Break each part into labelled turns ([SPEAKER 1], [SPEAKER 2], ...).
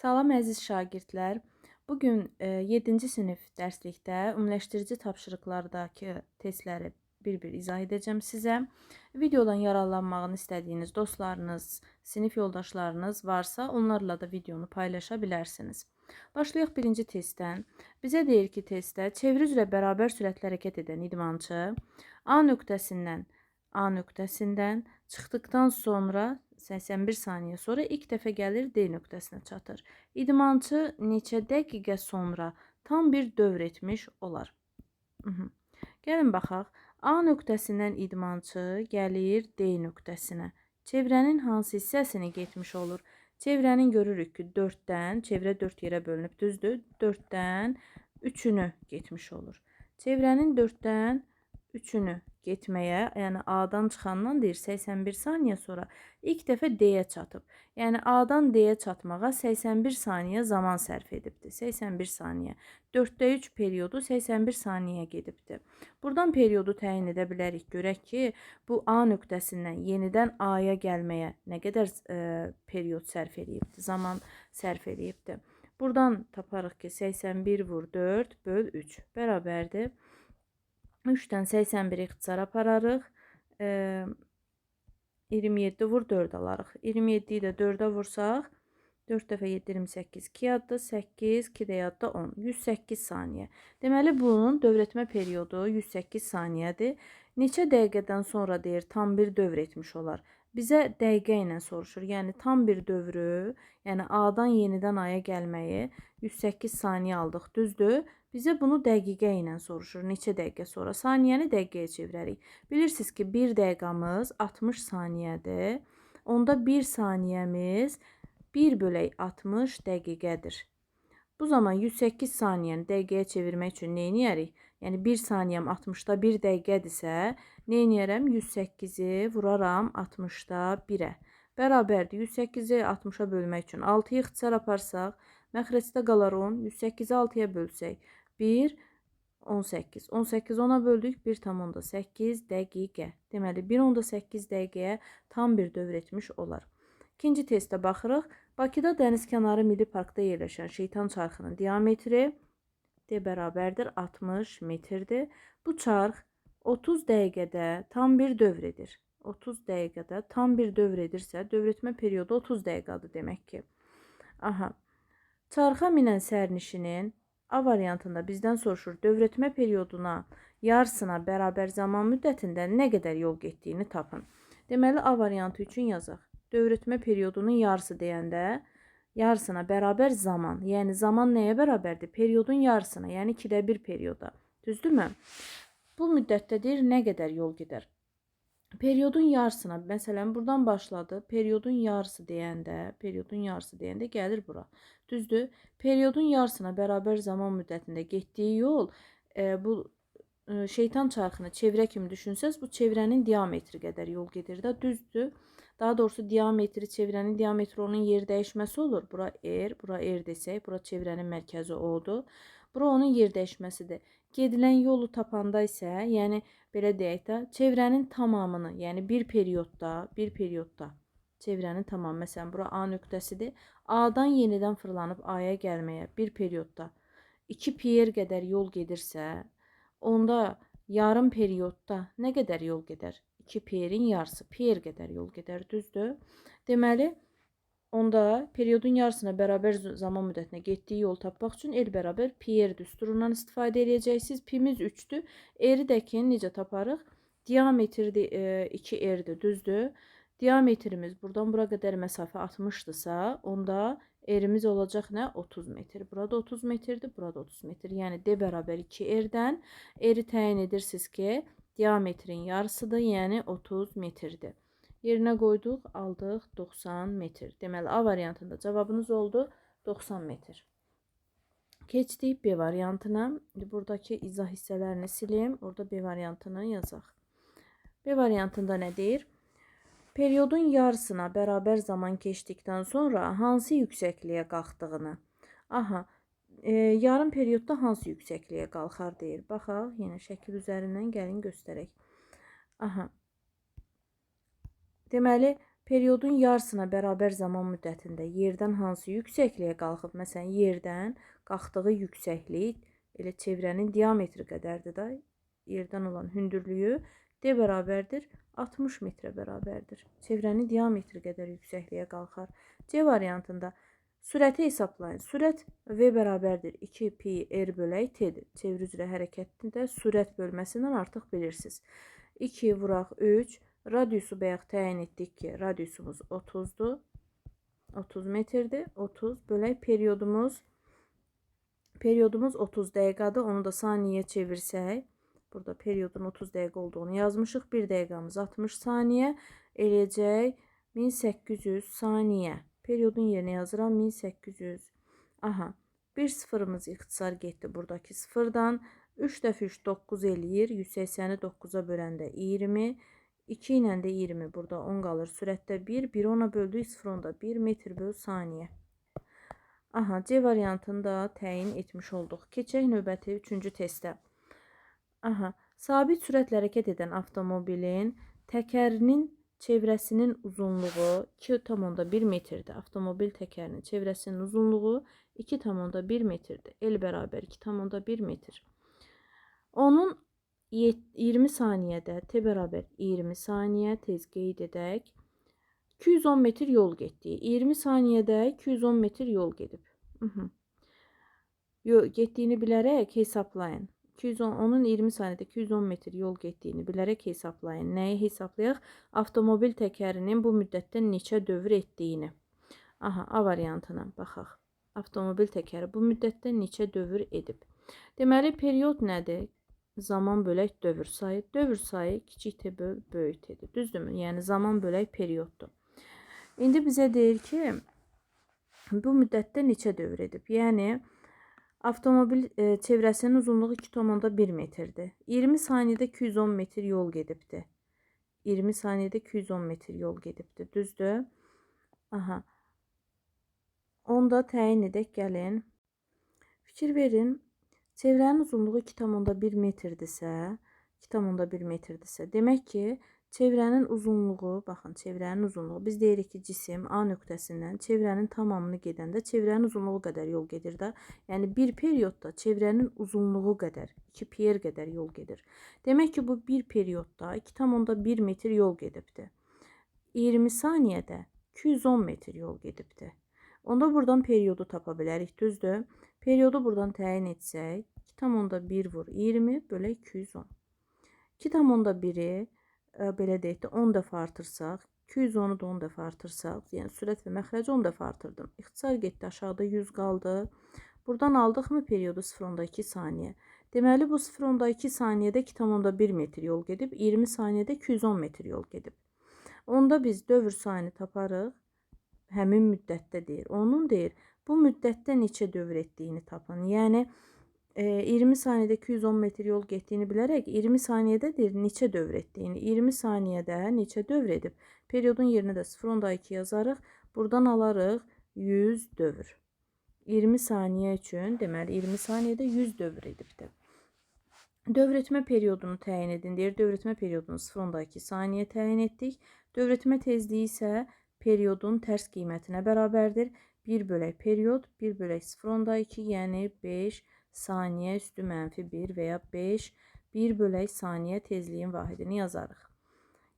[SPEAKER 1] Salam əziz şagirdlər. Bugün 7-ci sinif dərslikdə ümumiləşdirici tapşırıqlardakı testləri bir-bir izah edəcəm sizə. Videodan yararlanmağını istədiyiniz dostlarınız, sinif yoldaşlarınız varsa, onlarla da videonu paylaşa bilərsiniz. Başlayaq birinci testdən. Bizə deyir ki, testdə çeviri üzrə bərabər sürətlə hərəkət edən idmançı A nöqtəsindən çıxdıqdan sonra 81 saniyə sonra ilk dəfə gəlir D nöqtəsinə çatır. İdmançı neçə dəqiqə sonra tam bir dövr etmiş olar? Gəlin baxaq. A nöqtəsindən idmançı gəlir D nöqtəsinə. Çevrənin hansı hissəsini getmiş olur? Çevrənin görürük ki, 4-dən, çevrə 4 yerə bölünüb, düzdür? 4-dən 3-ünü getmiş olur. Çevrənin 4-dən 3-ünü getməyə, yəni A-dan çıxandan deyir 81 saniyə sonra ilk dəfə D-yə çatıb. Yəni A-dan D-yə çatmağa 81 saniyə zaman sərf edibdir. 81 saniyə. 4-də 3 periodu 81 saniyəyə gedibdir. Buradan periodu təyin edə bilərik. Görək ki, bu A nöqtəsindən yenidən A-ya gəlməyə nə qədər period sərf edibdir, zaman sərf edibdir. Buradan taparıq ki, 81 vur 4 böl 3 bərabərdir. 3-dən 81 ixtisar apararıq. 27 vur 4 alarıq. 27-yi də 4-ə vursaq, 4 dəfə 7, 28, 2 yadda, 8, 2 də yadda 10. 108 saniyə. Deməli, bunun dövrətmə periodu 108 saniyədir. Neçə dəqiqədən sonra deyir, tam bir dövr etmiş olar. Bizə dəqiqə ilə soruşur. Yəni, tam bir dövrü, yəni A-dan yenidən A-ya gəlməyi 108 saniyə aldıq, düzdür? Bizə bunu dəqiqə ilə soruşur. Neçə dəqiqə sonra? Saniyəni dəqiqəyə çevirərik. Bilirsiniz ki, 1 dəqiqamız 60 saniyədir. Onda 1 saniyəmiz 1 bölək 60 dəqiqədir. Bu zaman 108 saniyəni dəqiqəyə çevirmək üçün nə edərik? Yəni 1 saniyəm 60-da 1 dəqiqədirsə, nə edərəm? 108-i vuraram 60-da 1-ə. Bərabərdir. 108-i 60-a bölmək üçün 6-yı ixtisar aparsaq, məxrəcdə qalar 10. 108-i 6-ya bölsək, 1, 18. 18 10-a böldük, 1,8 dəqiqə. Deməli, 1,8 dəqiqəyə tam bir dövr etmiş olar. İkinci testə baxırıq. Bakıda dənizkənarı milli parkda yerləşən Şeytan çarxının diametri D bərabərdir 60 metrdir. Bu çarx 30 dəqiqədə tam bir dövr edir. 30 dəqiqədə tam bir dövr edirsə, dövrətmə periodu 30 dəqiqədir demək ki. Çarxa minən sərnişinin A variantında bizdən soruşur, dövrətmə perioduna, yarısına bərabər zaman müddətində nə qədər yol getdiyini tapın. Deməli, A variantı üçün yazaq. Dövrətmə periodunun yarısı deyəndə, yarısına bərabər zaman. Yəni, zaman nəyə bərabərdir? Periodun yarısına, yəni 2də 1 perioda. Düzdürmü? Bu müddətdə deyir, nə qədər yol gedər? Periodun yarısına, məsələn, buradan başladı. Periodun yarısı deyəndə gəlir bura. Düzdür? Periodun yarısına bərabər zaman müddətində getdiyi yol, bu şeytan çarxını çevrə kimi düşünsəz, bu çevrənin diametri qədər yol gedir də, düzdür? Daha doğrusu diametri, çevrənin diametri onun yer dəyişməsi olur. Bura R desək, bura çevrənin mərkəzi O'dur. Bura onun yer dəyişməsidir. Gedilən yolu tapanda isə, yəni belə deyək də, çevrənin tamamını, yəni bir periodda çevrənin tamamı, məsələn, bura A nöqtəsidir. A-dan yenidən fırlanıb A-ya gəlməyə bir periodda 2 pier qədər yol gedirsə, onda yarım periodda nə qədər yol gedər? 2 pierin yarısı, pier qədər yol gedər, düzdür? Deməli, onda periodun yarısına bərabər zaman müddətinə getdiyi yol tapmaq üçün L bərabər pier düsturundan istifadə edəcəksiniz. Pimiz 3-dür. R-i də ki, necə taparıq? Diametri 2R-dir, düzdür? Diametrimiz buradan bura qədər məsafə 60-dırsa, onda R-imiz olacaq nə? 30 metr. Burada 30 metrdir, burada 30 metr. Yəni D bərabər 2R-dən R-i təyin edirsiniz ki, diametrin yarısıdır, yəni 30 metrdir. Yerinə qoyduq, aldıq 90 metr. Deməli, A variantında cavabınız oldu 90 metr. Keçdik B variantına. Buradakı izah hissələrini silim. Orada B variantını yazaq. B variantında nə deyir? Periodun yarısına bərabər zaman keçdikdən sonra hansı yüksəkliyə qalxdığını. Yarım periodda hansı yüksəkliyə qalxar deyir. Baxaq, yenə şəkil üzərindən gəlin göstərək. Deməli, periodun yarısına bərabər zaman müddətində yerdən hansı yüksəkliyə qalxıb, məsələn, yerdən qalxdığı yüksəklik elə çevrənin diametri qədərdir da, yerdən olan hündürlüyü D bərabərdir 60 metrə bərabərdir. Çevrənin diametri qədər yüksəkliyə qalxar. C variantında sürəti hesablayın. Sürət V bərabərdir 2 pi r bölək t-dir. Çevri üzrə hərəkətində sürət bölməsindən artıq bilirsiniz. 2 vuraq 3. Radiusu bayaq təyin etdik ki, radiusumuz 30-dur. 30 metrdir. 30 bölək periodumuz 30 dəqiqədir. Onu da saniyəyə çevirsək, burada periodun 30 dəqiqə olduğunu yazmışıq. 1 dəqiqəmiz 60 saniyə eləyəcək 1800 saniyə. Periodun yerinə yazıram 1800. Aha, bir sıfırımız ixtisar getdi buradakı sıfırdan. 3 dəfə 3 9 eləyir. 180-i 9-a böləndə 20. 2 ilə də 20 burada 10 qalır. Sürətdə 1. 1 10-a böldük 0 onda 1 metr böl saniyə. Aha, C variantını da təyin etmiş olduq. Keçək növbəti 3-cü testə. Aha, sabit sürətlə hərəkət edən avtomobilin təkərinin çevrəsinin uzunluğu 2,1 metrdir. Avtomobil təkərinin çevrəsinin uzunluğu 2,1 metrdir. L bərabər 2,1 metr. Onun 20 saniyədə T bərabər 20 saniyə tez qeyd edək. 210 metr yol getdi. 20 saniyədə 210 metr yol gedib. Getdiyini bilərək hesablayın. Onun 20 saniyədə 210 metr yol getdiyini bilərək hesablayın. Nəyi hesablayaq? Avtomobil təkərinin bu müddətdə neçə dövr etdiyini. Aha, A variantına baxaq. Avtomobil təkəri bu müddətdə neçə dövr edib. Deməli, period nədir? Zaman bölək dövr sayı. Dövr sayı kiçik t böl böyük t'dir. Düzdürmü? Yəni zaman bölək perioddur. İndi bizə deyir ki, bu müddətdə neçə dövr edib? Yəni, avtomobil çevrəsinin uzunluğu 2,1 metrdir. 20 saniyədə 210 metr yol gedibdir. 20 saniyədə 210 metr yol gedibdir. Düzdür? Aha. Onu da təyin edək, gəlin. Fikir verin. Çevrənin uzunluğu 2,1 metrdirsə, demək ki, çevrənin uzunluğu, baxın, çevrənin uzunluğu, biz deyirik ki, cisim A nöqtəsindən çevrənin tamamını gedəndə çevrənin uzunluğu qədər yol gedir də. Yəni, bir periodda çevrənin uzunluğu qədər, 2 pi r qədər yol gedir. Demək ki, bu bir periodda 2,1 metr yol gedibdir. 20 saniyədə 210 metr yol gedibdir. Onda buradan periodu tapa bilərik, düzdür? Periodu buradan təyin etsək, 2,1 vur 20 bölək 210. 2,1-i belə deyək də 10 dəfə artırsaq, 210-u da 10 dəfə artırsaq, yəni sürət və məxrəci 10 dəfə artırdım. İxtisar getdi, aşağıda 100 qaldı. Buradan aldıqmı periodu 0,2 saniyə. Deməli, bu 0,2 saniyədə 2,1 metr yol gedib, 20 saniyədə 210 metr yol gedib. Onda biz dövr sayını taparıq, həmin müddətdə deyir. Onun deyir, bu müddətdə neçə dövr etdiyini tapın. Yəni, 20 saniyədə 210 metr yol getdiyini bilərək 20 saniyədə deyir neçə dövr etdiyini. 20 saniyədə neçə dövr edib. Periodun yerinə də 0,2 yazarıq. Buradan alarıq 100 dövr. 20 saniyə üçün, deməli 20 saniyədə 100 dövr edibdir. Dövr etmə periodunu təyin edin deyir. Dövr etmə periodunu 0,2 saniyə təyin etdik. Dövr etmə tezliyi isə periodun tərs qiymətinə bərabərdir. 1 bölək period, 1 bölək 0,2, yəni 5 saniyə üstü mənfi 1 və ya 5, 1 bölək saniyə tezliyin vahidini yazarıq.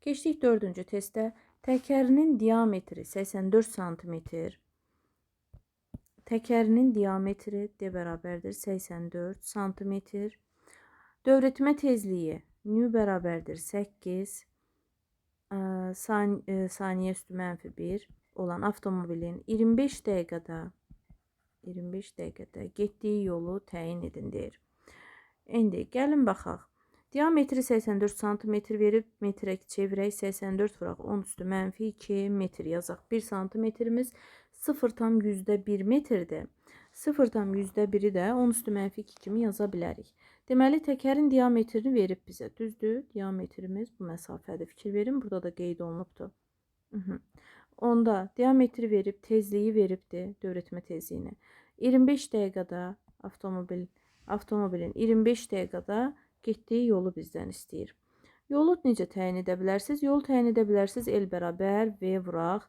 [SPEAKER 1] Keçdik 4-cü testə. Təkərinin diametri 84 sm. Təkərinin diametri D bərabərdir 84 sm. Dövr etmə tezliyi nü bərabərdir 8 saniyə üstü mənfi 1 olan avtomobilin 25 dəqiqədə getdiyi yolu təyin edin deyir. İndi gəlin baxaq. Diametri 84 sm verib, metrə çevirək, 84 vuraq, 10 üstü mənfi 2 metr yazaq. 1 santimetrimiz 0,1 metrdir. 0,1-i də 10 üstü mənfi 2 kimi yaza bilərik. Deməli, təkərin diametrini verib bizə. Düzdür? Diametrimiz bu məsafədir. Fikir verin, burada da qeyd olunubdur. Onda diametri verib, tezliyi veribdir, dövr etmə tezliyini. 25 dəqiqədə avtomobilin 25 dəqiqədə getdiyi yolu bizdən istəyir. Yolu necə təyin edə bilərsiniz? Yolu təyin edə bilərsiniz. L bərabər V vuraq.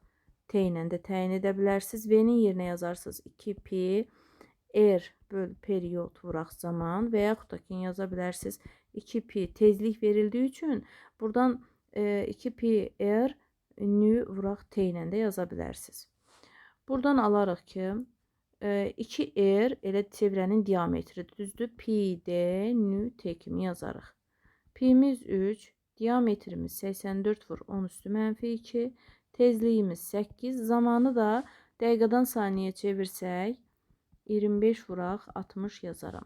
[SPEAKER 1] T ilə də təyin edə bilərsiniz. V-nin yerinə yazarsınız 2pi R böl periyod vuraq zaman və yaxud da ki, yaza bilərsiniz 2pi tezlik verildiyi üçün buradan 2pi R nü vuraq T ilə də yaza bilərsiniz. Buradan alarıq ki, 2R elə çevrənin diametridir, düzdür? Pi D nü T kimi yazarıq. Pi'miz 3, diametrimiz 84 vur 10 üstü mənfi 2, tezliyimiz 8, zamanı da dəqiqədən saniyə çevirsək 25 vuraq 60 yazaram.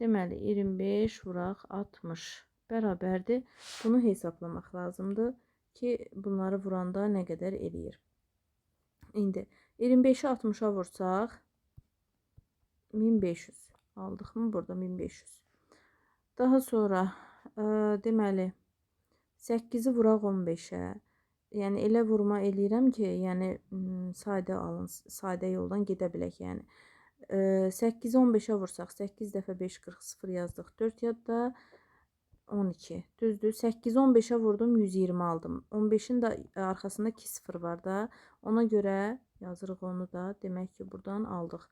[SPEAKER 1] Deməli 25 vuraq 60 bərabərdir. Bunu hesablamaq lazımdır ki, bunları vuranda nə qədər eləyir. İndi 25'i 60'a vursaq 1500 aldıq mı burada 1500. Daha sonra deməli 8'i vuraq 15'ə. Yəni elə vurma eləyirəm ki, yəni sadə alın, sadə yoldan gedə bilək, yəni. 8'i 15'ə vursaq 8 dəfə 5 40 0 yazdıq. 4 yadda 12. Düzdür? 8'i 15'ə vurdum 120 aldım. 15'in də arxasında 2 0 var da. Ona görə yazırıq onu da. Demək ki, buradan aldıq.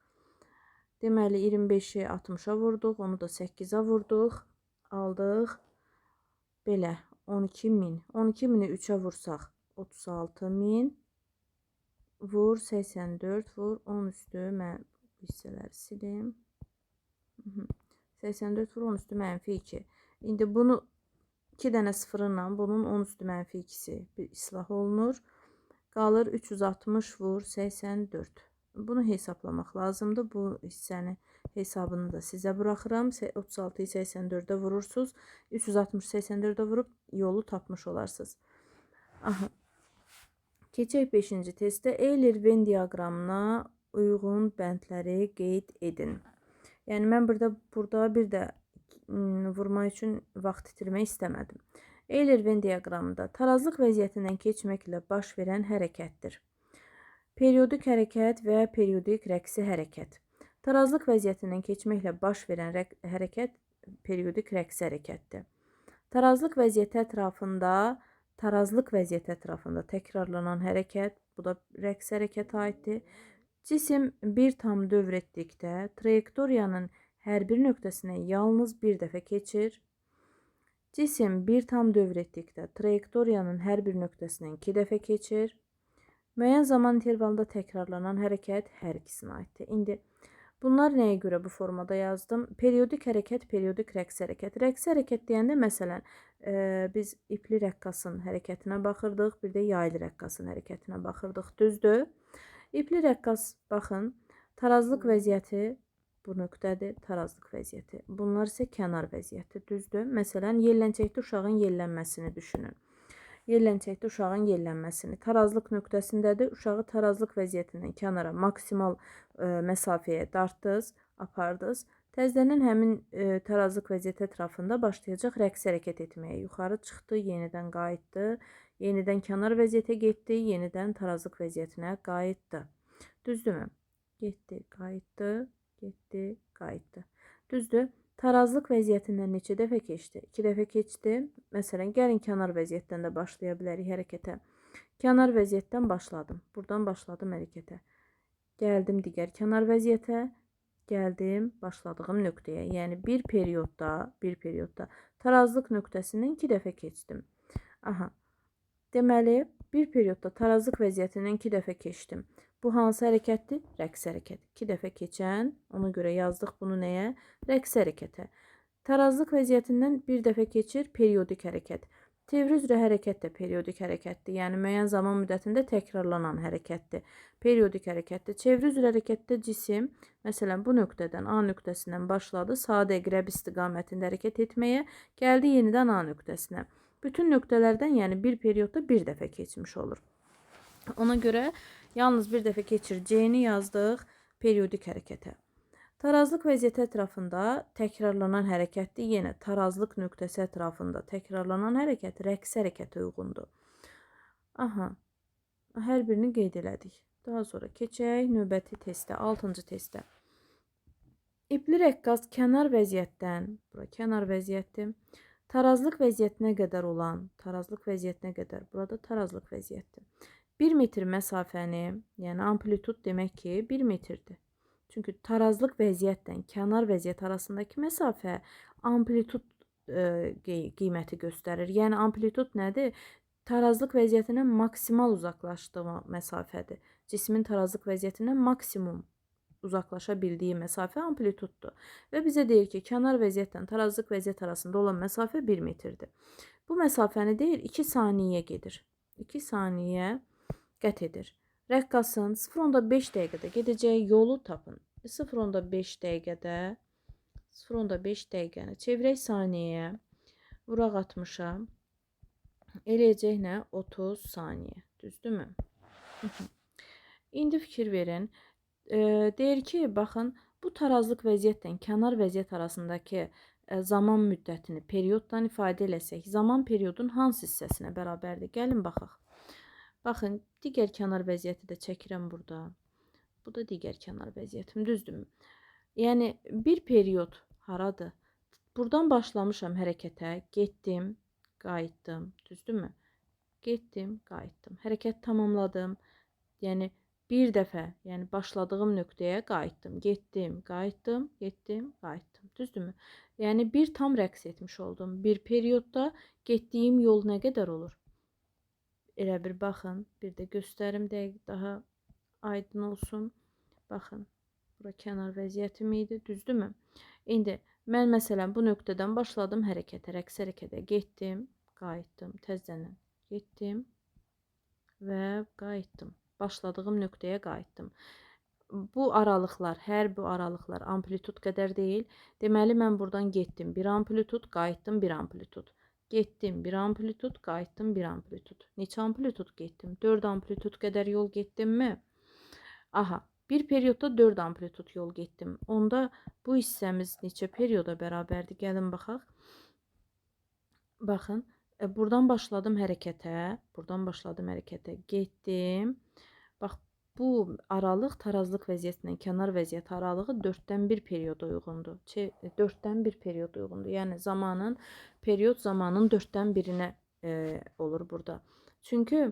[SPEAKER 1] Deməli 25'i 60'a vurduq, onu da 8'ə vurduq. Aldıq. Belə 12.000. 12.000'i 3'ə vursaq 36.000. Vur 84 vur 10 üstü mən bu hissələri silim. 84 vur 10 üstü mənfi 2. İndi bunu 2 dənə sıfırla bunun 10 üstü mənfi 2'si bir islah olunur. Qalır 360 vur 84. Bunu hesaplamaq lazımdır. Bu hissəni hesabını da sizə buraxıram. 36'yı 84'e vurursunuz. 360 84'e vurup yolu tapmış olarsınız. Aha. Keçək 5-ci testdə Euler-Venn diaqramına uyğun bəndləri qeyd edin. Yəni mən burada bir də vurma üçün vaxt itirmək istəmədim. Euler-Venn diaqramında tarazlıq vəziyyətindən keçməklə baş verən hərəkətdir. Periodik hərəkət və periodik rəqsi hərəkət. Tarazlıq vəziyyətindən keçməklə baş verən hərəkət periodik rəqsi hərəkətdir. Tarazlıq vəziyyəti ətrafında təkrarlanan hərəkət, bu da rəqs hərəkətə aiddir. Cisim bir tam dövr etdikdə trayektoriyanın hər bir nöqtəsinə yalnız bir dəfə keçir. Cisim bir tam dövr etdikdə trayektoriyanın hər bir nöqtəsindən 2 dəfə keçir. Müəyyən zaman intervalında təkrarlanan hərəkət hər ikisinə aiddir. İndi bunlar nəyə görə bu formada yazdım? Periodik hərəkət, periodik rəqs hərəkət. Rəqs hərəkət deyəndə məsələn biz ipli rəqqasın hərəkətinə baxırdıq, bir də yaylı rəqqasın hərəkətinə baxırdıq. Düzdür? İpli rəqqas baxın, tarazlıq vəziyyəti bu nöqtədir, tarazlıq vəziyyəti. Bunlar isə kənar vəziyyəti, düzdür? Məsələn, yellənçəkdə uşağın yellənməsini düşünün. Yellənçəkdə uşağın yellənməsini. Tarazlıq nöqtəsindədir. Uşağı tarazlıq vəziyyətindən kənara maksimal məsafəyə dartdınız, apardınız. Təzədən həmin tarazlıq vəziyyəti ətrafında başlayacaq rəqs hərəkət etməyə. Yuxarı çıxdı, yenidən qayıtdı, yenidən kənar vəziyyətə getdi, yenidən tarazlıq vəziyyətinə qayıtdı. Düzdürmü? Getdi, qayıtdı, getdi, qayıtdı. Düzdür? Tarazlıq vəziyyətindən neçə dəfə keçdi? 2 dəfə keçdi. Məsələn, gəlin kənar vəziyyətdən də başlaya bilərik hərəkətə. Kənar vəziyyətdən başladım. Buradan başladım hərəkətə. Gəldim digər kənar vəziyyətə. Gəldim başladığım nöqtəyə. Yəni bir periodda tarazlıq nöqtəsindən 2 dəfə keçdim. Aha. Deməli, bir periodda tarazlıq vəziyyətindən 2 dəfə keçdim. Bu hansı hərəkətdir? Rəqs hərəkət. 2 dəfə keçən, ona görə yazdıq bunu nəyə? Rəqs hərəkətə. Tarazlıq vəziyyətindən bir dəfə keçir, periodik hərəkət. Çevrə üzrə hərəkət də periodik hərəkətdir. Yəni müəyyən zaman müddətində təkrarlanan hərəkətdir. Periodik hərəkətdir. Çevrə üzrə hərəkətdə cisim, məsələn, bu nöqtədən A nöqtəsindən başladı, sadə əqrəb istiqamətində hərəkət etməyə, gəldi yenidən A nöqtəsinə. Bütün nöqtələrdən, yəni bir periodda bir dəfə keçmiş olur. Ona görə yalnız bir dəfə keçir C-ni yazdıq periodik hərəkətə. Tarazlıq vəziyyəti ətrafında təkrarlanan hərəkətdir. Yenə tarazlıq nöqtəsi ətrafında təkrarlanan hərəkət rəqs hərəkətə uyğundur. Aha. Hər birini qeyd elədik. Daha sonra keçək növbəti testə, 6-cı testə. İpli rəqqas kənar vəziyyətdən, bura kənar vəziyyətdir. Tarazlıq vəziyyətinə qədər olan, tarazlıq vəziyyətinə qədər, burada tarazlıq vəziyyəti. 1 metr məsafəni, yəni amplitud demək ki, 1 metrdir. Çünki tarazlıq vəziyyətlə kənar vəziyyət arasındakı məsafə amplitud qiyməti göstərir. Yəni amplitud nədir? Tarazlıq vəziyyətindən maksimal uzaqlaşdığı məsafədir. Cismin tarazlıq vəziyyətindən maksimum uzaqlaşa bildiyi məsafə amplituddur. Və bizə deyir ki, kənar vəziyyətlə tarazlıq vəziyyət arasında olan məsafə 1 metrdir. Bu məsafəni deyir 2 saniyə gedir. 2 saniyə qət edir. Rəqqasın 0,5 dəqiqədə gedəcəyi yolu tapın. 0,5 dəqiqədə 0,5 dəqiqəni çevirək saniyəyə. Vuraq 60-a. Eləyəcək nə? 30 saniyə. Düzdürmü? İndi fikir verin. Deyir ki, baxın, bu tarazlıq vəziyyətlə kənar vəziyyət arasındakı zaman müddətini perioddan ifadə eləsək, zaman periodun hansı hissəsinə bərabərdir? Gəlin baxaq. Baxın, digər kənar vəziyyəti də çəkirəm burada. Bu da digər kənar vəziyyətim, düzdürmü? Yəni, bir period haradır? Buradan başlamışam hərəkətə, getdim, qayıtdım, düzdürmü? Getdim, qayıtdım. Hərəkət tamamladım. Yəni, bir dəfə, yəni başladığım nöqtəyə qayıtdım, getdim, qayıtdım, getdim, qayıtdım. Düzdürmü? Yəni, bir tam rəqs etmiş oldum. Bir periodda getdiyim yol nə qədər olur? Elə bir baxın, bir də göstərim dəqiq daha aydın olsun. Baxın, bura kənar vəziyyətim idi, düzdürmü? İndi, mən məsələn bu nöqtədən başladım hərəkətə, rəqs hərəkətə, getdim, qayıtdım, təzədən getdim və qayıtdım. Başladığım nöqtəyə qayıtdım. Bu aralıqlar, hər bu aralıqlar amplitud qədər deyil. Deməli, mən buradan getdim, bir amplitud, qayıtdım, bir amplitud. Getdim, bir amplitud, qayıtdım, bir amplitud. Neçə amplitud getdim? 4 amplitud qədər yol getdimmi? Aha, bir periodda 4 amplitud yol getdim. Onda bu hissəmiz neçə perioda bərabərdir? Gəlin baxaq. Baxın, buradan başladım hərəkətə, getdim. Bax, bu aralıq tarazlıq vəziyyətindən kənar vəziyyət aralığı 4-dən 1 periyoda uyğundur. 4-dən 1 periyoda uyğundur. Yəni, period zamanın 4-dən 1-inə olur burada. Çünki,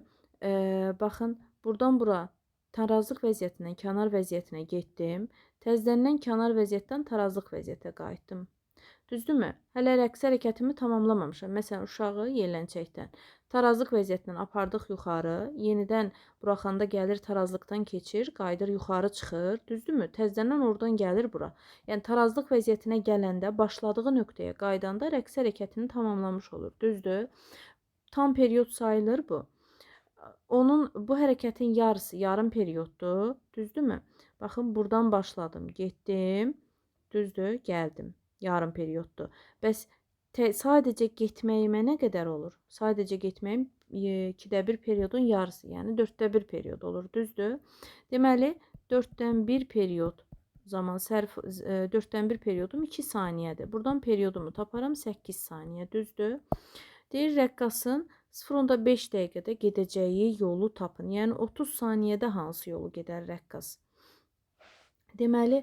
[SPEAKER 1] baxın, buradan bura tarazlıq vəziyyətindən kənar vəziyyətinə getdim. Təzədən kənar vəziyyətdən tarazlıq vəziyyətə qayıtdım. Düzdürmü? Hələ rəqs hərəkətimi tamamlamamışam. Məsələn, uşağı yelləncəkdən tarazlıq vəziyyətindən apardıq yuxarı, yenidən buraxanda gəlir tarazlıqdan keçir, qayıdır yuxarı çıxır. Düzdürmü? Təzədən oradan gəlir bura. Yəni, tarazlıq vəziyyətinə gələndə başladığı nöqtəyə qaydanda rəqs hərəkətini tamamlamış olur. Düzdür? Tam period sayılır bu. Bu hərəkətin yarısı yarım perioddur. Düzdürmü? Baxın, buradan başladım, getdim, düzdür, gəldim. Yarım perioddur. Bəs sadəcə getməyimə nə qədər olur? Sadəcə getməyim 2də 1 periodun yarısı, yəni 4də 1 period olur, düzdür? Deməli, 4-dən 1 period zaman 4-dən 1 periodum 2 saniyədir. Buradan periodumu taparam 8 saniyə, düzdür? Deyir, rəqqasın 0,5 dəqiqədə gedəcəyi yolu tapın. Yəni, 30 saniyədə hansı yolu gedər rəqqas? Deməli,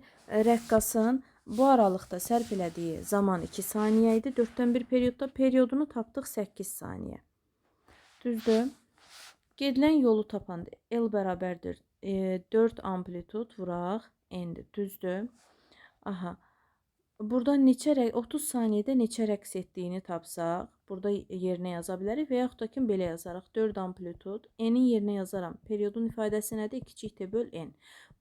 [SPEAKER 1] rəqqasın bu aralıqda sərf elədiyi zaman 2 saniyə idi. 4-dən 1 periodda periodunu tapdıq 8 saniyə. Düzdür? Gedilən yolu tapanda L bərabərdir 4 amplitud vuraq N-dir. Düzdür? Aha. Burada 30 saniyədə neçə rəqs etdiyini tapsaq, burada yerinə yaza bilərik və yaxud da ki, belə yazaraq 4 amplitud, N-in yerinə yazaram. Periodun ifadəsi nədir? Kiçik T böl N.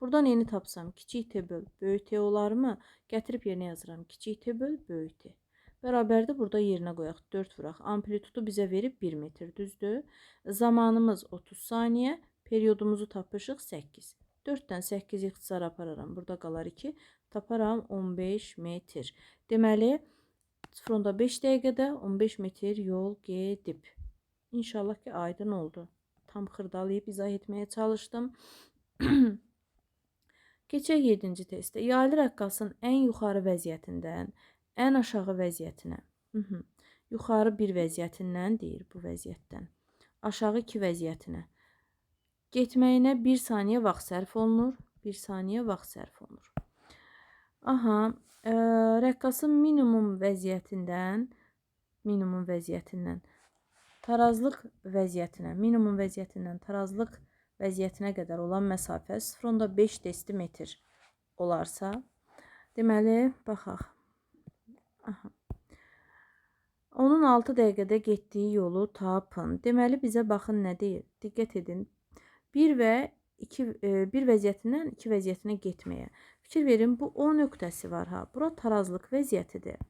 [SPEAKER 1] Buradan N-i tapsam, kiçik T böl böyük T olarmı? Gətirib yerinə yazıram. Kiçik T böl böyük T. Bərabərdir, burada yerinə qoyaq. 4 vuraq. Amplitudu bizə verib 1 metr, düzdür? Zamanımız 30 saniyə, periodumuzu tapışıq 8. 4-dən 8 ixtisar apararam. Burada qalar 2. Taparam 15 metr. Deməli, 0,5 dəqiqədə 15 metr yol gedib. İnşallah ki, aydın oldu. Tam xırdalayıb izah etməyə çalışdım. Keçək 7-ci testə. Yaylı rəqqasın ən yuxarı vəziyyətindən ən aşağı vəziyyətinə. Yuxarı bir vəziyyətindən deyir bu vəziyyətdən. Aşağı 2 vəziyyətinə. Getməyinə 1 saniyə vaxt sərf olunur. 1 saniyə vaxt sərf olunur. Aha, rəqqasın minimum vəziyyətindən minimum vəziyyətindən tarazlıq vəziyyətinə, minimum vəziyyətindən tarazlıq vəziyyətinə qədər olan məsafə 0,5 desimetr olarsa, deməli, baxaq. Aha. Onun 6 dəqiqədə getdiyi yolu tapın. Deməli, bizə baxın nə deyir? Diqqət edin. Bir vəziyyətindən 2 vəziyyətinə getməyə. Fikir verin, bu O nöqtəsi var ha. Bura tarazlıq vəziyyətidir.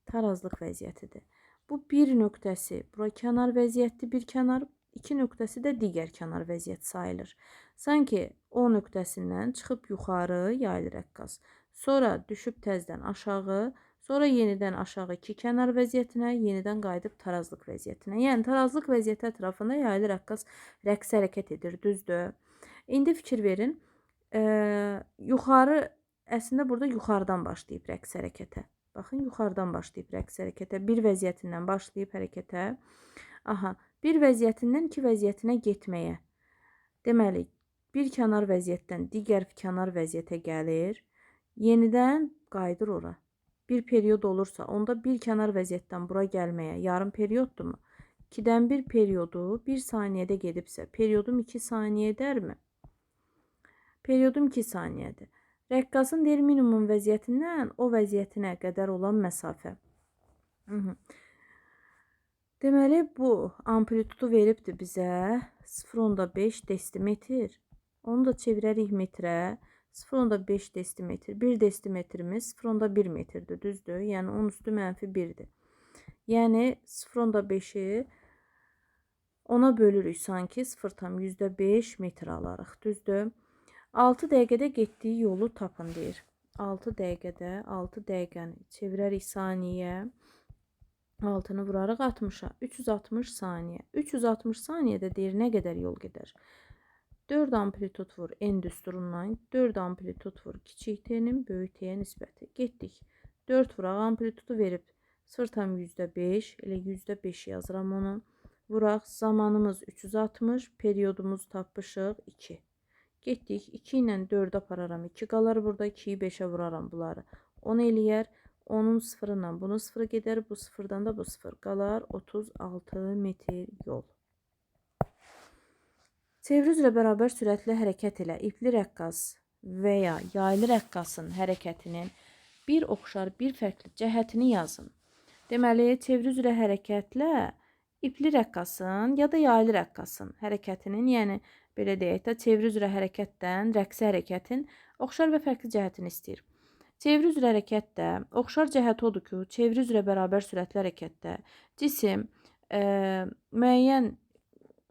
[SPEAKER 1] Tarazlıq vəziyyətidir. Bu bir nöqtəsi, bura kənar vəziyyətdir, bir kənar. 2 nöqtəsi də digər kənar vəziyyət sayılır. Sanki O nöqtəsindən çıxıb yuxarı yaylı rəqqas. Sonra düşüb təzdən aşağı. Sonra yenidən aşağı iki kənar vəziyyətinə, yenidən qayıdıb tarazlıq vəziyyətinə. Yəni, tarazlıq vəziyyəti ətrafında yaylı rəqqas rəqs hərəkət edir, düzdür. İndi fikir verin, yuxarı, əslində burada yuxarıdan başlayıb rəqs hərəkətə. Baxın, yuxarıdan başlayıb rəqs hərəkətə. Bir vəziyyətindən başlayıb hərəkətə. Aha, bir vəziyyətindən iki vəziyyətinə getməyə. Deməli, bir kənar vəziyyətdən digər kənar vəziyyətə gəlir, yenidən qayıdır ora. Bir period olursa, onda bir kənar vəziyyətdən bura gəlməyə yarım periyoddurmu? 2-dən 1 periyodu 1 saniyədə gedibsə, periyodum 2 saniyə edərmi? Periyodum 2 saniyədir. Rəqqasın deyir minimum vəziyyətindən o vəziyyətinə qədər olan məsafə. Deməli, bu amplitudu veribdir bizə 0,5 desimetr. Onu da çevirərik metrə. 0,5 desimetr. 1 desimetrimiz 0,1 metrdir, düzdür? Yəni, 10 üstü mənfi 1'dir. Yəni, 0,5'i 10'a bölürük sanki 0,5 metr alarıq, düzdür? 6 dəqiqədə getdiyi yolu tapın, deyir. 6 dəqiqəni çevirərik saniyə. 6'nı vurarıq 60'a. 360 saniyə. 360 saniyədə deyir, nə qədər yol gedər? 4 amplitud vur n düsturundan, 4 amplitud vur kiçik t'nin böyük t'yə nisbəti. Getdik. 4 vuraq, amplitudu verib 0,5, elə %5 yazıram onu. Vuraq, zamanımız 360, periyodumuz tapmışıq 2. Getdik, 2 ilə 4'ə apararam, 2 qalar burada, 2'yi 5'ə vuraram bunları. 10 eləyər, onun 0-la bunu 0 gedər, bu 0'dan da bu 0 qalar, 36 metr yol. Çeviri üzrə bərabər sürətli hərəkət ilə ipli rəqqas və ya yaylı rəqqasın hərəkətinin bir oxşar, bir fərqli cəhətini yazın. Deməli, çeviri üzrə hərəkətlə ipli rəqqasın ya da yaylı rəqqasın hərəkətinin, yəni belə deyək də, çeviri üzrə hərəkətdən rəqsi hərəkətin oxşar və fərqli cəhətini istəyir. Çeviri üzrə hərəkətdə oxşar cəhət odur ki, çeviri üzrə bərabər sürətli hərəkətdə cisim müəyyən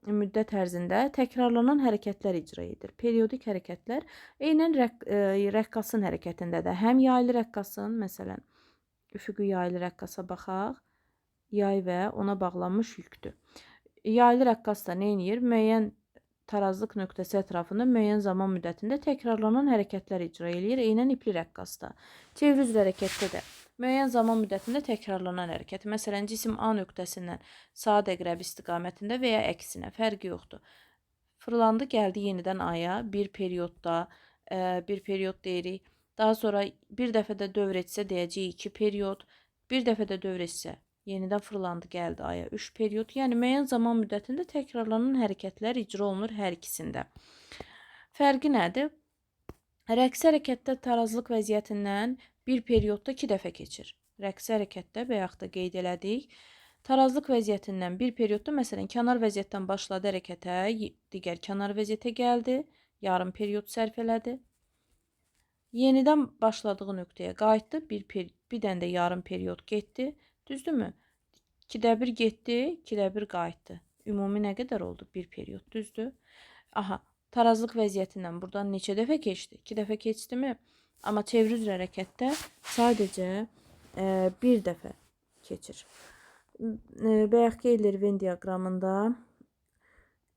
[SPEAKER 1] müddət ərzində təkrarlanan hərəkətlər icra edir. Periodik hərəkətlər eynən rəqqasın hərəkətində də həm yaylı rəqqasın, məsələn, üfüqi yaylı rəqqasa baxaq, yay və ona bağlanmış yükdür. Yaylı rəqqas da nə edir? Müəyyən tarazlıq nöqtəsi ətrafında müəyyən zaman müddətində təkrarlanan hərəkətlər icra edir. Eynən ipli rəqqasda. Çeviri üzrə hərəkətdə də müəyyən zaman müddətində təkrarlanan hərəkət. Məsələn, cisim A nöqtəsindən saat əqrəbi istiqamətində və ya əksinə, fərqi yoxdur. Fırlandı, gəldi yenidən Aya, bir periodda, bir period deyirik. Daha sonra bir dəfə də dövr etsə deyəcəyik 2 period, bir dəfə də dövr etsə yenidən fırlandı, gəldi Aya 3 period. Yəni, müəyyən zaman müddətində təkrarlanan hərəkətlər icra olunur hər ikisində. Fərqi nədir? Rəqsi hərəkətdə tarazlıq vəziyyətindən bir periodda 2 dəfə keçir. Rəqsi hərəkətdə bayaq da qeyd elədik. Tarazlıq vəziyyətindən bir periodda, məsələn, kənar vəziyyətdən başladı hərəkətə, digər kənar vəziyyətə gəldi, yarım period sərf elədi. Yenidən başladığı nöqtəyə qayıtdı, bir dənə də yarım period getdi, düzdürmü? 2-də 1 getdi, 2-də 1 qayıtdı. Ümumi nə qədər oldu? 1 period, düzdür? Aha, tarazlıq vəziyyətindən buradan neçə dəfə keçdi? 2 dəfə keçdimi? Amma çeviri üzrə hərəkətdə sadəcə bir dəfə keçir. Bayaq qeyd edilir Venn diaqramında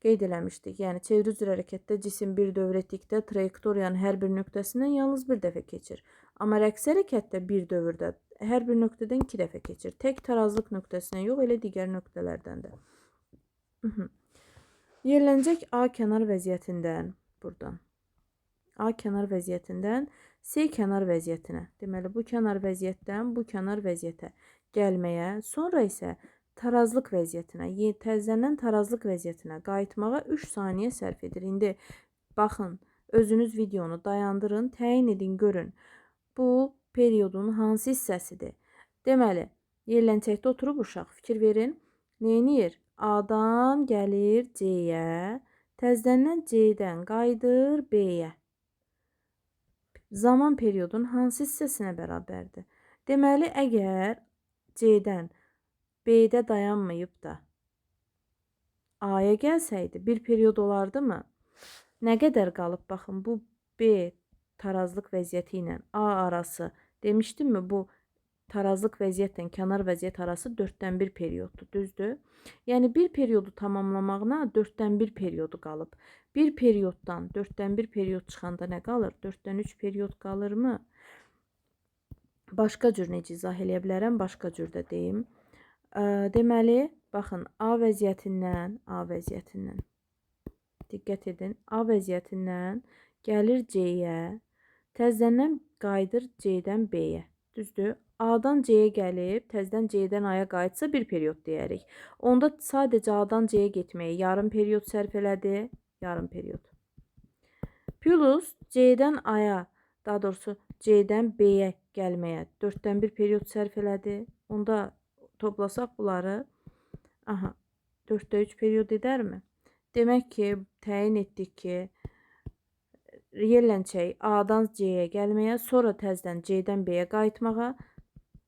[SPEAKER 1] qeyd eləmişdik. Yəni, çeviri üzrə hərəkətdə cisim bir dövr etdikdə trayektoriyanın hər bir nöqtəsindən yalnız bir dəfə keçir. Amma rəqsi hərəkətdə bir dövrdə hər bir nöqtədən 2 dəfə keçir. Tək tarazlıq nöqtəsindən yox, elə digər nöqtələrdən də. Yerlənəcək A kənar vəziyyətindən buradan. A kənar vəziyyətindən C kənar vəziyyətinə. Deməli, bu kənar vəziyyətdən bu kənar vəziyyətə gəlməyə, sonra isə tarazlıq vəziyyətinə, təzədən tarazlıq vəziyyətinə qayıtmağa 3 saniyə sərf edir. İndi baxın, özünüz videonu dayandırın, təyin edin, görün. Bu periodun hansı hissəsidir? Deməli, yerləncəkdə oturub uşaq fikir verin. Neynir? A-dan gəlir C-yə, təzədən C-dən qayıdır B-yə. Zaman periodun hansı hissəsinə bərabərdir? Deməli, əgər C-dən B-də dayanmayıb da A-ya gəlsəydi, bir period olardı mı? Nə qədər qalıb? Baxın, bu B tarazlıq vəziyyəti ilə A arası demişdim mi? Bu tarazlıq vəziyyətlə kənar vəziyyət arası 4-dən 1 perioddur, düzdür? Yəni, bir periodu tamamlamağına 4-dən 1 periodu qalıb. Bir perioddan 4-dən 1 period çıxanda nə qalır? 4-dən 3 period qalırmı? Başqa cür necə izah eləyə bilərəm? Başqa cür də deyim. Deməli, baxın, A vəziyyətindən, diqqət edin, A vəziyyətindən gəlir C-yə, təzədən qayıdır C-dən B-yə, düzdür? A-dan C-yə gəlib, təzədən C-dən A-ya qayıtsa bir period deyərik. Onda sadəcə A-dan C-yə getməyə yarım period sərf elədi, yarım period. Plus C-dən A-ya, daha doğrusu C-dən B-yə gəlməyə 4-dən 1 period sərf elədi. Onda toplasaq bunları, 4-də 3 period edərmi? Demək ki, təyin etdik ki, yerləncək A-dan C-yə gəlməyə, sonra təzədən C-dən B-yə qayıtmağa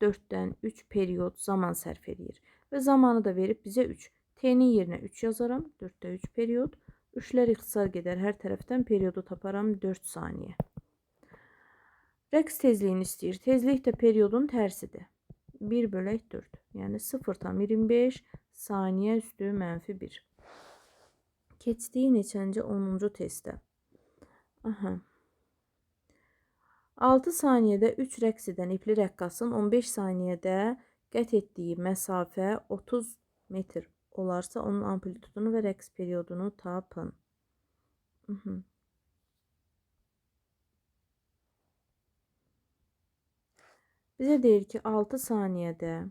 [SPEAKER 1] 4-dən 3 period zaman sərf edir. Və zamanı da verib bizə 3. T-nin yerinə 3 yazaram. 4-də 3 period. 3-lər ixtisar gedər. Hər tərəfdən periodu taparam 4 saniyə. Rəqs tezliyini istəyir. Tezlik də periodun tərsidir. 1/4. Yəni 0,25 saniyə üstü -1. Keçdiyi neçənci 10-cu testdə. 6 saniyədə 3 rəqs edən ipli rəqqasın 15 saniyədə qət etdiyi məsafə 30 metr olarsa, onun amplitudunu və rəqs periodunu tapın. Bizə deyir ki, 6 saniyədə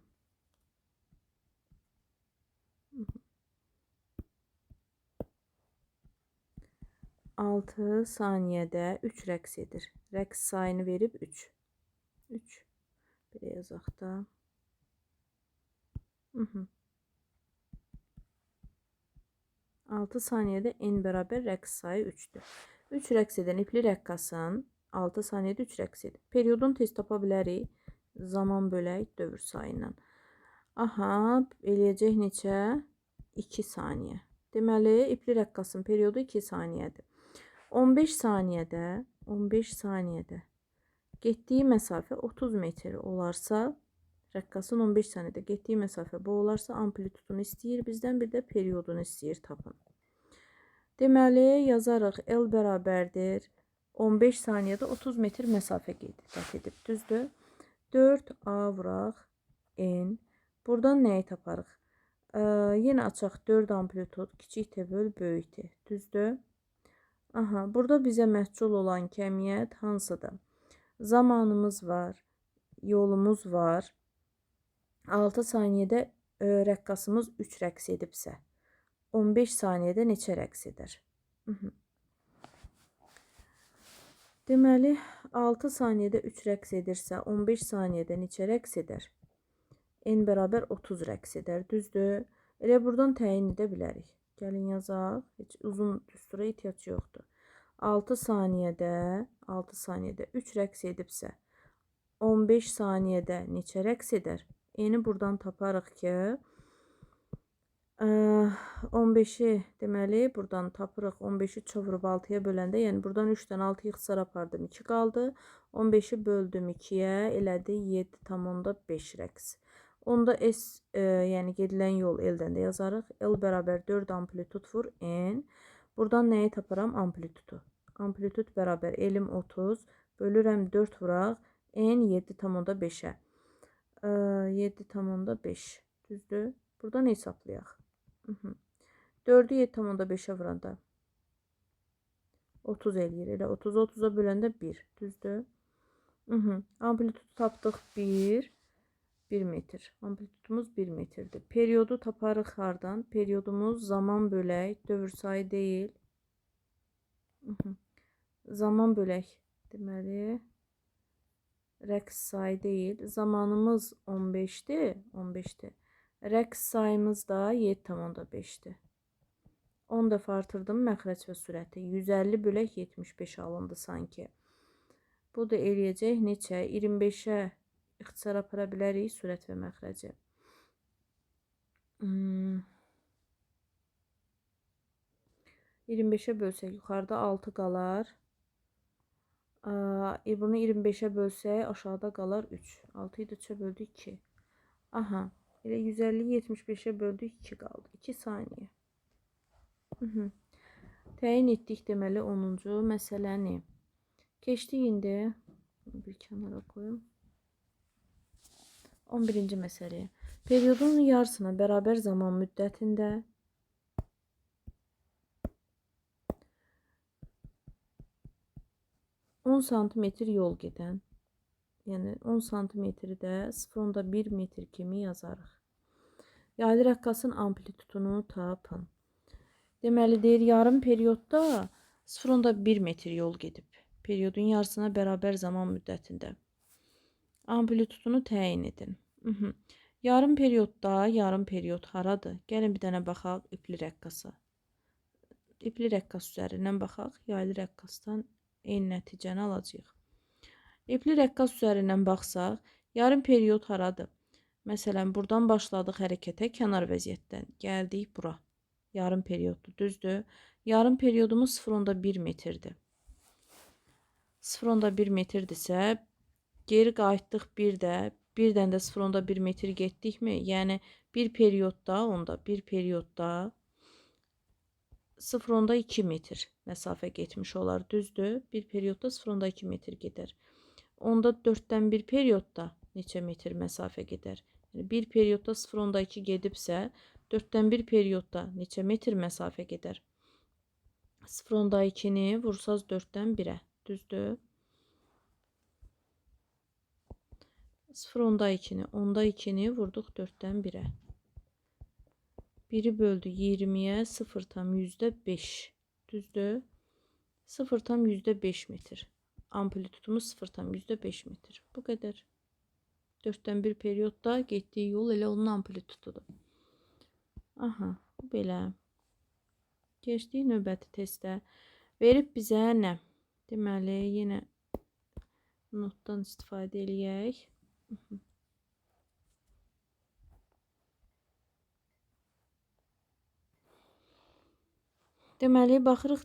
[SPEAKER 1] 3 rəqs edir. Rəqs sayını verib 3. 3. Belə yazaq da. 6 saniyədə n bərabər rəqs sayı 3-dür. 3 rəqs edən ipli rəqqasın 6 saniyədə 3 rəqs edir. Periodunu tez tapa bilərik. Zaman bölək dövr sayı ilə. Eləyəcək neçə? 2 saniyə. Deməli, ipli rəqqasın periodu 2 saniyədir. 15 saniyədə getdiyi məsafə 30 metr olarsa, rəqqasın 15 saniyədə getdiyi məsafə bu olarsa, amplitudunu istəyir, bizdən bir də periodunu istəyir, tapın. Deməli, yazarıq L bərabərdir 15 saniyədə 30 metr məsafə qət edib, düzdür? 4A vuraq N. Buradan nəyi taparıq? Yenə açaq 4 amplitud, kiçik T böl böyük T, düzdür? Burada bizə məhsul olan kəmiyyət hansıdır? Zamanımız var, yolumuz var. 6 saniyədə rəqqasımız 3 rəqs edibsə, 15 saniyədə neçə rəqs edər? Deməli, 6 saniyədə 3 rəqs edirsə, 15 saniyədə neçə rəqs edər? N bərabər 30 rəqs edər, düzdür? Elə buradan təyin edə bilərik. Gəlin yazaq. Heç uzun düstura ehtiyac yoxdur. 6 saniyədə 3 rəqs edibsə, 15 saniyədə neçə rəqs edər? N-i buradan taparıq ki, 15-i deməli buradan tapırıq. 15-i çovurub 6-ya böləndə, yəni buradan 3-dən 6 ixtisar apardım, 2 qaldı. 15-i böldüm 2-yə, elədi 7,5 rəqs. Onda S, yəni gedilən yol L-dən də yazarıq. L bərabər 4 amplitud vur N. Buradan nəyi taparam? Amplitudu. Amplitud bərabər L-im 30, bölürəm 4 vuraq, N 7,5-ə. 7,5, düzdür? Buradan hesablayaq. 4-ü 7,5-ə vuranda 30 eləyir. Elə 30-u 30-a böləndə 1, düzdür? Amplitudu tapdıq 1. 1 metr. Amplitutumuz 1 metrdir. Periyodu taparıq hardan? Periyodumuz zaman bölək, dövr sayı deyil. Zaman bölək. Deməli, rəqs sayı deyil. Zamanımız 15'dir. 15'dir. Rəqs sayımız da 7,5'dir. 10 dəfə artırdım məxrəc və sürəti. 150 bölək 75 alındı sanki. Bu da eləyəcək neçə? 25'ə ixtisar apara bilərik sürət və məxrəci. 25'ə bölsək yuxarıda 6 qalar. Bunu 25'ə bölsək aşağıda qalar 3. 6'yı da 3'ə böldük 2. Aha. Elə 150'yi 75'ə böldük 2 qaldı. 2 saniyə. Təyin etdik deməli 10-cu məsələni. Keçdik indi. Bir kənara qoyum. 11-ci məsələyə. Periyodun yarısına bərabər zaman müddətində 10 santimetr yol gedən, yəni 10 santimetri də 0,1 metr kimi yazarıq. Yaylı rəqqasın amplitudunu tapın. Deməli deyir, yarım periyodda 0,1 metr yol gedib. Periyodun yarısına bərabər zaman müddətində. Amplitudunu təyin edin. Yarım periyodda yarım periyod haradır? Gəlin bir dənə baxaq ipli rəqqasa. İpli rəqqas üzərindən baxaq, yaylı rəqqasdan eyni nəticəni alacağıq. İpli rəqqas üzərindən baxsaq, yarım periyod haradır? Məsələn, buradan başladıq hərəkətə kənar vəziyyətdən. Gəldik bura. Yarım periyoddur, düzdür? Yarım periyodumuz 0,1 metrdir. 0,1 metrdirsə, geri qayıtdıq birdən də 0,1 metr getdikmi? Yəni bir periyodda, bir periyodda 0,2 metr məsafə getmiş olar, düzdür? Bir periyodda 0,2 metr gedər. Onda 4'dən 1 periyodda neçə metr məsafə gedər? Yəni bir periyodda 0,2 gedibsə, 4'dən 1 periyodda neçə metr məsafə gedər? 0,2'ni vursaz 4'dən 1'ə, düzdür? 0,2'ni, 2'ni vurduq 4'dən 1'ə. 1'i böldü 20'ye 0,5. Düzdür? 0,5 metr. Amplitudumuz 0,5 metr. Bu qədər. 4'dən 1 periyodda getdiyi yol elə onun amplitududur. Aha, belə. Keçdik növbəti testə. Verib bizə nə? Deməli, yenə notdan istifadə eləyək. Deməli, baxırıq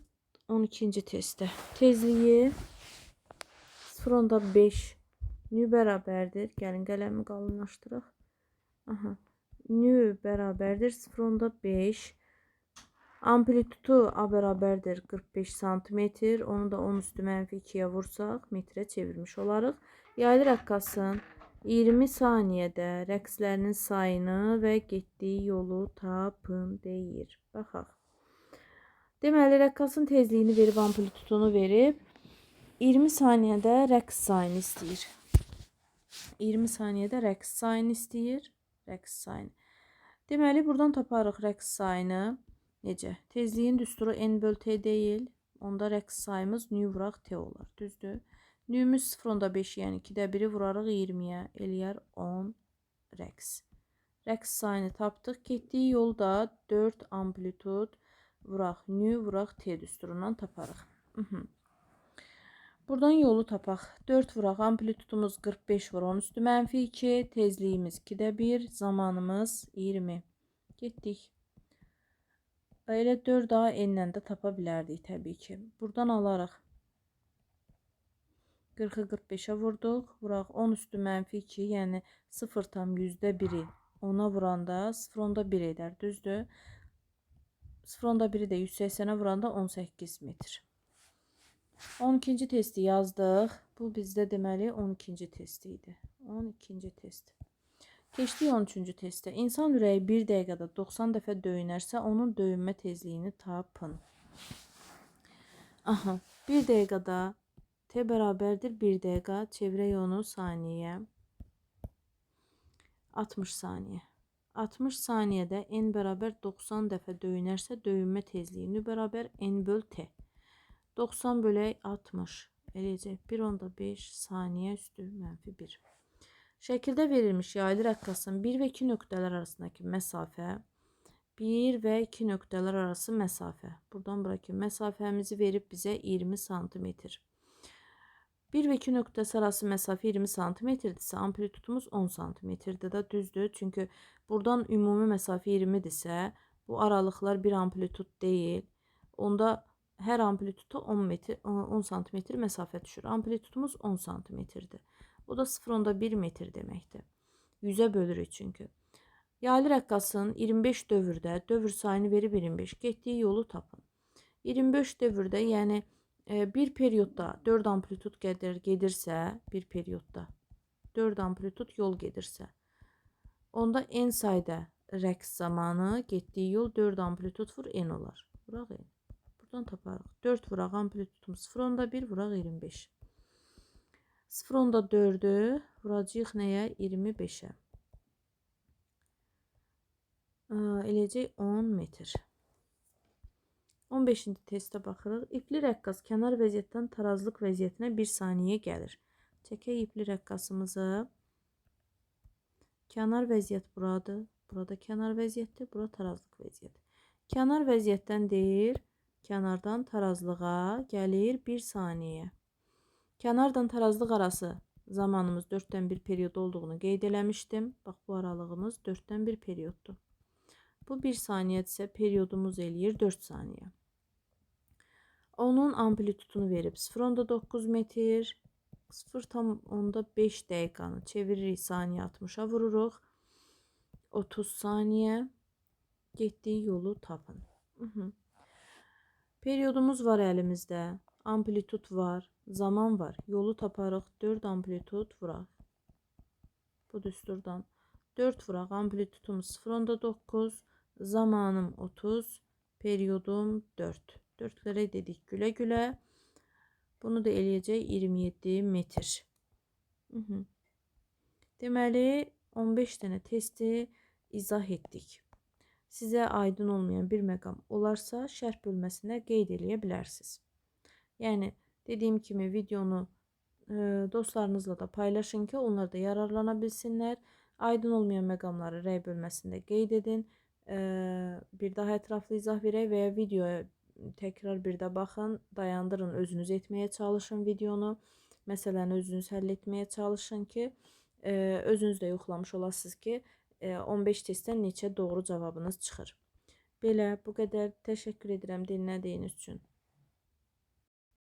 [SPEAKER 1] 12-ci testə. Tezliyi 0,5 nü bərabərdir. Gəlin qələmi qalınlaşdıraq. Aha. Nü bərabərdir 0,5. Amplitudu A bərabərdir 45 santimetr. Onu da 10 üstü mənfi 2'yə vursaq metrə çevirmiş olarıq. Yaylı rəqqasın 20 saniyədə rəqslərinin sayını və getdiyi yolu tapın deyir. Baxaq. Deməli, rəqqasın tezliyini verib, amplitudunu verib. 20 saniyədə rəqs sayını istəyir. 20 saniyədə rəqs sayını istəyir. Rəqs sayını. Deməli, buradan taparıq rəqs sayını. Necə? Tezliyin düsturu n böl t deyil. Onda rəqs sayımız nü vuraq t olar. Düzdür? Nüyümüz 0,5, yəni 2'də 1'i vurarıq 20'yə. Eləyər 10 rəqs. Rəqs sayını tapdıq. Getdiyi yolda 4 amplitud vuraq nü vuraq t düsturundan taparıq. Buradan yolu tapaq. 4 vuraq, amplitudumuz 45 vur 10 üstü mənfi 2, tezliyimiz 2'də 1, zamanımız 20. Getdik. Elə 4 daha n-lə də tapa bilərdik təbii ki. Buradan alarıq. 40'ı 45'ə vurduq. Vuraq 10 üstü mənfi 2, yəni 0,1'i 10'a vuranda 0,1 edər, düzdür? 0,1'i də 180'ə vuranda 18 metr. 12-ci testi yazdıq. Bu bizdə deməli 12-ci testi idi. 12-ci test. Keçdik 13-cü testə. İnsan ürəyi 1 dəqiqədə 90 dəfə döyünərsə, onun döyünmə tezliyini tapın. Aha, 1 dəqiqədə t bərabərdir 1 dəqiqə. Çevirək onu saniyəyə. 60 saniyə. 60 saniyədə n bərabər 90 dəfə döyünərsə, döyünmə tezliyi n bərabər n böl t. 90 bölək 60 eləyəcək 1,5 saniyə üstü -1. Şəkildə verilmiş yaylı rəqqasın 1 və 2 nöqtələr arasındakı məsafə 1 və 2 nöqtələr arası məsafə. Buradan bura ki, məsafəmizi verib bizə 20 sm. 1 və 2 nöqtəsi arası məsafə 20 sm-dirsə, amplitudumuz 10 sm-dir də, düzdür. Çünki buradan ümumi məsafə 20-dirsə, bu aralıqlar bir amplitud deyil. Onda hər amplituda 10 sm məsafə düşür. Amplitudumuz 10 sm-dir. Bu da 0,1 metr deməkdir. 100-ə bölürük çünki. Yaylı rəqqasın 25 dövrdə dövr sayını verib 25. Getdiyi yolu tapın. 25 dövrdə, yəni bir periodda 4 amplitud gedirsə, bir periodda 4 amplitud yol gedirsə, onda n sayda rəqs zamanı getdiyi yol 4 amplitud vur n olar. Vuraq n. Buradan taparıq. 4 vuraq amplitudumuz 0,1 vuraq 25. 0,4'ü vuracağıq nəyə? 25'ə. Eləcək 10 metr. 15-ci testə baxırıq. İpli rəqqas kənar vəziyyətdən tarazlıq vəziyyətinə 1 saniyə gəlir. Çəkək ipli rəqqasımızı. Kənar vəziyyət buradır. Burada kənar vəziyyətdir. Bura tarazlıq vəziyyəti. Kənar vəziyyətdən deyir, kənardan tarazlığa gəlir 1 saniyə. Kənardan tarazlıq arası zamanımız 4'dən 1 periyod olduğunu qeyd eləmişdim. Bax, bu aralığımız 4'dən 1 periyoddur. Bu 1 saniyədirsə, periyodumuz eləyir 4 saniyə. Onun amplitudunu verib 0,9 metr, 0,5 dəqiqanı çeviririk, saniyə 60'a vururuq. 30 saniyə. Getdiyi yolu tapın. Periyodumuz var əlimizdə, amplitud var, zaman var. Yolu taparıq, 4 amplitud vuraq. Bu düsturdan 4 vuraq, amplitudumuz 0,9, zamanım 30, periyodum 4. 4'lərə dedik gülə-gülə. Bunu da eləyəcək 27 metr. Deməli, 15 dənə testi izah etdik. Sizə aydın olmayan bir məqam olarsa, şərh bölməsində qeyd eləyə bilərsiniz. Yəni, dediyim kimi videonu dostlarınızla da paylaşın ki, onlar da yararlana bilsinlər. Aydın olmayan məqamları rəy bölməsində qeyd edin. Bir daha ətraflı izah verək və ya videoya təkrar bir də baxın, dayandırın, özünüz etməyə çalışın videonu. Məsələni özünüz həll etməyə çalışın ki, özünüz də yoxlamış olasınız ki, 15 testdən neçə doğru cavabınız çıxır. Belə, bu qədər. Təşəkkür edirəm dinlədiyiniz üçün.